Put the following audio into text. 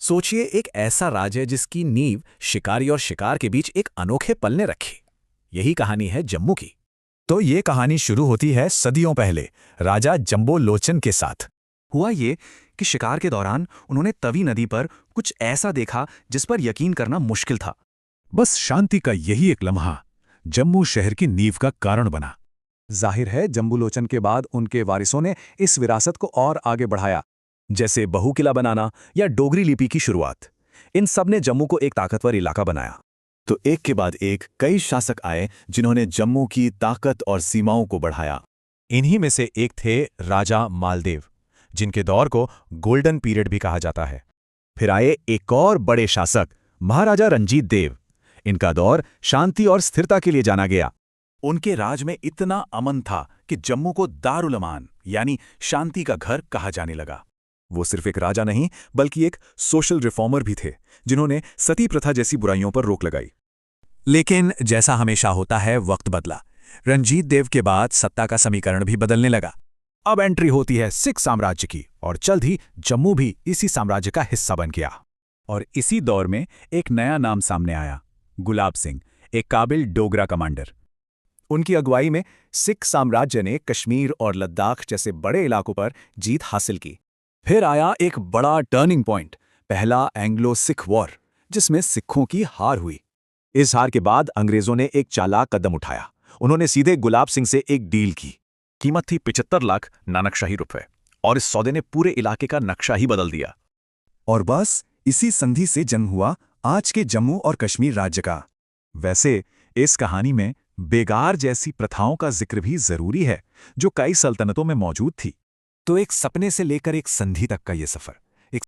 सोचिए, एक ऐसा राज्य जिसकी नींव शिकारी और शिकार के बीच एक अनोखे पल ने रखी। यही कहानी है जम्मू की। तो ये कहानी शुरू होती है सदियों पहले राजा जंबो लोचन के साथ। हुआ ये कि शिकार के दौरान उन्होंने तवी नदी पर कुछ ऐसा देखा जिस पर यकीन करना मुश्किल था। बस शांति का यही एक लम्हा जम्मू शहर की नींव का कारण बना। जाहिर है जंबू लोचन के बाद उनके वारिसों ने इस विरासत को और आगे बढ़ाया, जैसे बहु किला बनाना या डोगरी लिपि की शुरुआत। इन सब ने जम्मू को एक ताकतवर इलाका बनाया। तो एक के बाद एक कई शासक आए जिन्होंने जम्मू की ताकत और सीमाओं को बढ़ाया। इन्हीं में से एक थे राजा मालदेव, जिनके दौर को गोल्डन पीरियड भी कहा जाता है। फिर आए एक और बड़े शासक महाराजा रंजीत देव। इनका दौर शांति और स्थिरता के लिए जाना गया। उनके राज में इतना अमन था कि जम्मू को दारुल अमान यानी शांति का घर कहा जाने लगा। वो सिर्फ एक राजा नहीं बल्कि एक सोशल रिफॉर्मर भी थे, जिन्होंने सती प्रथा जैसी बुराइयों पर रोक लगाई। लेकिन जैसा हमेशा होता है, वक्त बदला। रंजीत देव के बाद सत्ता का समीकरण भी बदलने लगा। अब एंट्री होती है सिख साम्राज्य की, और जल्द ही जम्मू भी इसी साम्राज्य का हिस्सा बन गया। और इसी दौर में एक नया नाम सामने आया, गुलाब सिंह, एक काबिल डोगरा कमांडर। उनकी अगुवाई में सिख साम्राज्य ने कश्मीर और लद्दाख जैसे बड़े इलाकों पर जीत हासिल की। फिर आया एक बड़ा टर्निंग पॉइंट, पहला एंग्लो सिख वॉर, जिसमें सिखों की हार हुई। इस हार के बाद अंग्रेजों ने एक चालाक कदम उठाया। उन्होंने सीधे गुलाब सिंह से एक डील की। कीमत थी 75 लाख नानकशाही रुपए, और इस सौदे ने पूरे इलाके का नक्शा ही बदल दिया। और बस इसी संधि से जन्म हुआ आज के जम्मू और कश्मीर राज्य का। वैसे इस कहानी में बेगार जैसी प्रथाओं का जिक्र भी जरूरी है, जो कई सल्तनतों में मौजूद थी। तो एक सपने से लेकर एक संधि तक का ये सफर,